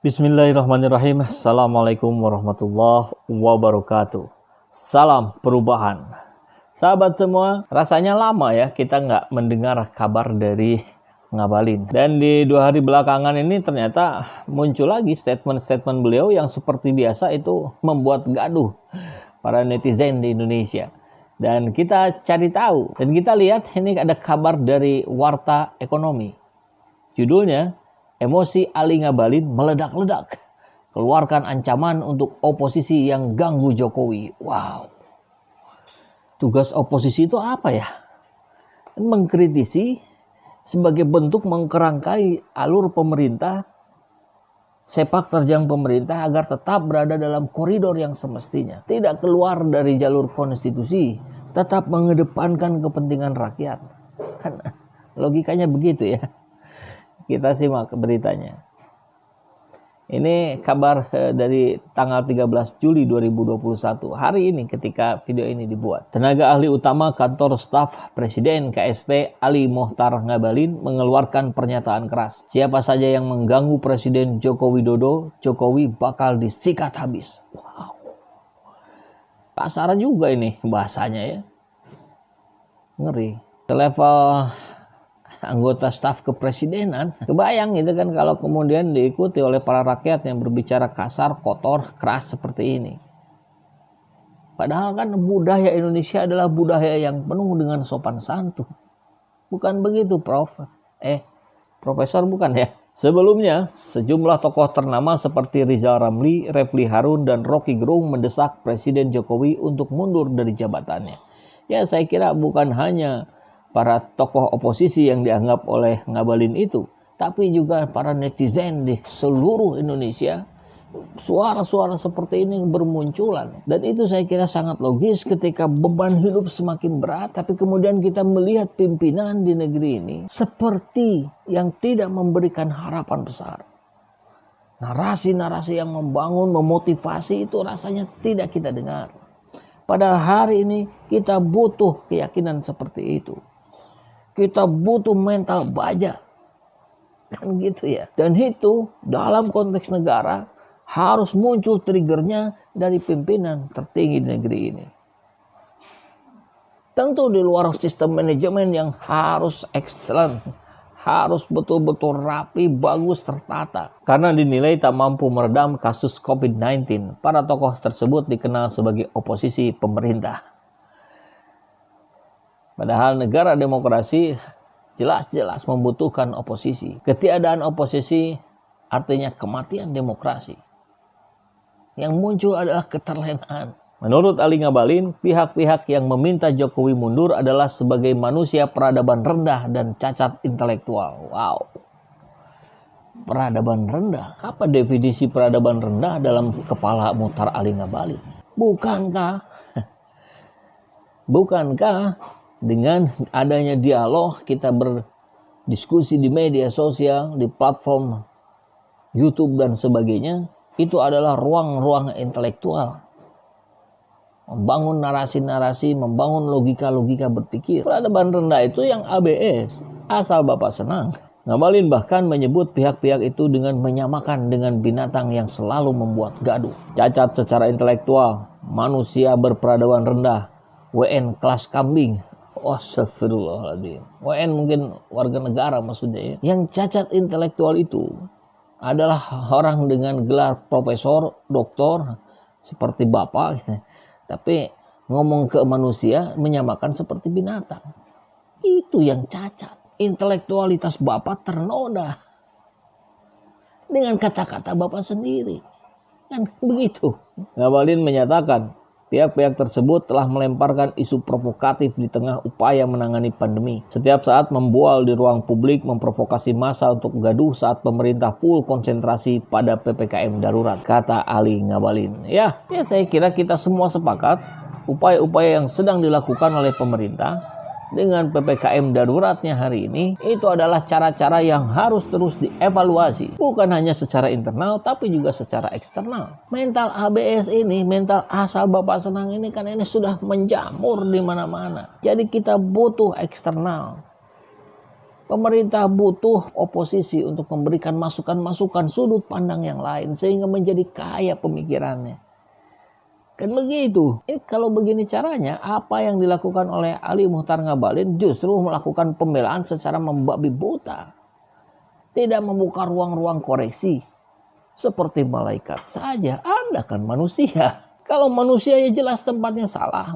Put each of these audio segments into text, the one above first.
Bismillahirrahmanirrahim. Assalamualaikum warahmatullahi wabarakatuh. Salam perubahan. Sahabat semua, rasanya lama ya kita nggak mendengar kabar dari Ngabalin. Dan di 2 hari belakangan ini ternyata muncul lagi statement-statement beliau yang seperti biasa itu membuat gaduh para netizen di Indonesia. Dan kita cari tahu, dan kita lihat ini ada kabar dari Warta Ekonomi. Judulnya, emosi Ali Ngabalin meledak-ledak. Keluarkan ancaman untuk oposisi yang ganggu Jokowi. Wow. Tugas oposisi itu apa ya? Mengkritisi sebagai bentuk mengkerangkai alur pemerintah, sepak terjang pemerintah agar tetap berada dalam koridor yang semestinya. Tidak keluar dari jalur konstitusi, tetap mengedepankan kepentingan rakyat. Kan logikanya begitu ya. Kita simak beritanya. Ini kabar dari tanggal 13 Juli 2021. Hari ini ketika video ini dibuat. Tenaga ahli utama kantor staf Presiden KSP Ali Mohtar Ngabalin mengeluarkan pernyataan keras. Siapa saja yang mengganggu Presiden Joko Widodo, Jokowi bakal disikat habis. Wow. Kasar juga ini bahasanya ya. Ngeri. Selevel anggota staf kepresidenan, kebayang gitu kan kalau kemudian diikuti oleh para rakyat yang berbicara kasar, kotor, keras seperti ini. Padahal kan budaya Indonesia adalah budaya yang penuh dengan sopan santun. Bukan begitu, Prof? Profesor bukan ya? Sebelumnya, sejumlah tokoh ternama seperti Rizal Ramli, Refli Harun, dan Rocky Gerung mendesak Presiden Jokowi untuk mundur dari jabatannya. Ya, saya kira bukan hanya para tokoh oposisi yang dianggap oleh Ngabalin itu, tapi juga para netizen di seluruh Indonesia. Suara-suara seperti ini bermunculan. Dan itu saya kira sangat logis ketika beban hidup semakin berat, tapi kemudian kita melihat pimpinan di negeri ini seperti yang tidak memberikan harapan besar. Narasi-narasi yang membangun, memotivasi itu rasanya tidak kita dengar. Padahal hari ini kita butuh keyakinan seperti itu. Kita butuh mental baja. Kan gitu ya. Dan itu dalam konteks negara harus muncul triggernya dari pimpinan tertinggi di negeri ini. Tentu di luar sistem manajemen yang harus excellent. Harus betul-betul rapi, bagus, tertata. Karena dinilai tak mampu meredam kasus COVID-19. Para tokoh tersebut dikenal sebagai oposisi pemerintah. Padahal negara demokrasi jelas-jelas membutuhkan oposisi. Ketiadaan oposisi artinya kematian demokrasi. Yang muncul adalah keterlenaan. Menurut Ali Ngabalin, pihak-pihak yang meminta Jokowi mundur adalah sebagai manusia peradaban rendah dan cacat intelektual. Wow. Peradaban rendah? Apa definisi peradaban rendah dalam kepala Mohtar Ali Ngabalin? Bukankah dengan adanya dialog, kita berdiskusi di media sosial, di platform YouTube dan sebagainya, itu adalah ruang-ruang intelektual. Membangun narasi-narasi, membangun logika-logika berpikir. Peradaban rendah itu yang ABS, asal Bapak senang. Ngabalin bahkan menyebut pihak-pihak itu dengan menyamakan dengan binatang yang selalu membuat gaduh. Cacat secara intelektual, manusia berperadaban rendah, WN kelas kambing. Astagfirullahaladzim. WN mungkin warga negara maksudnya ya. Yang cacat intelektual itu adalah orang dengan gelar profesor, doktor, seperti Bapak gitu. Tapi ngomong ke manusia menyamakan seperti binatang. Itu yang cacat. Intelektualitas Bapak ternoda dengan kata-kata Bapak sendiri. Kan begitu. Ngabalin menyatakan pihak-pihak tersebut telah melemparkan isu provokatif di tengah upaya menangani pandemi. Setiap saat membual di ruang publik, memprovokasi massa untuk gaduh saat pemerintah full konsentrasi pada PPKM darurat, kata Ali Ngabalin. Ya saya kira kita semua sepakat upaya-upaya yang sedang dilakukan oleh pemerintah dengan PPKM daruratnya hari ini, itu adalah cara-cara yang harus terus dievaluasi. Bukan hanya secara internal, tapi juga secara eksternal. Mental ABS ini, mental asal Bapak senang ini kan ini sudah menjamur di mana-mana. Jadi kita butuh eksternal. Pemerintah butuh oposisi untuk memberikan masukan-masukan sudut pandang yang lain sehingga menjadi kaya pemikirannya. Kan begitu. Kalau begini caranya, apa yang dilakukan oleh Ali Muchtar Ngabalin justru melakukan pembelaan secara membabi buta. Tidak membuka ruang-ruang koreksi. Seperti malaikat saja, Anda kan manusia. Kalau manusia ya jelas tempatnya salah,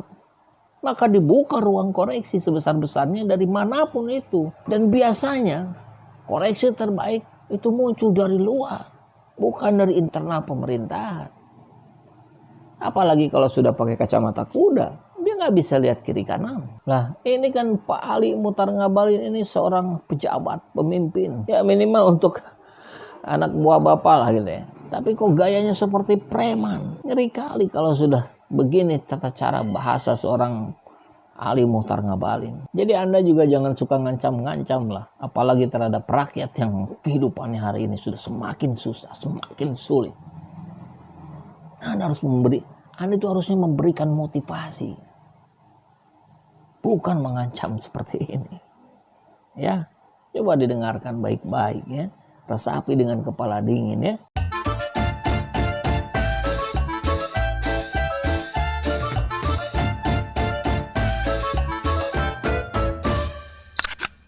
maka dibuka ruang koreksi sebesar-besarnya dari manapun itu. Dan biasanya koreksi terbaik itu muncul dari luar, bukan dari internal pemerintahan. Apalagi kalau sudah pakai kacamata kuda, dia nggak bisa lihat kiri kanan. Lah ini kan Pak Ali Muchtar Ngabalin ini seorang pejabat, pemimpin. Ya minimal untuk anak buah bapak lah gitu ya. Tapi kok gayanya seperti preman. Ngeri kali kalau sudah begini tata cara bahasa seorang Ali Muchtar Ngabalin. Jadi Anda juga jangan suka ngancam-ngancam lah. Apalagi terhadap rakyat yang kehidupannya hari ini sudah semakin susah, semakin sulit. Anda itu harusnya memberikan motivasi. Bukan mengancam seperti ini. Ya, coba didengarkan baik-baik ya. Resapi dengan kepala dingin ya.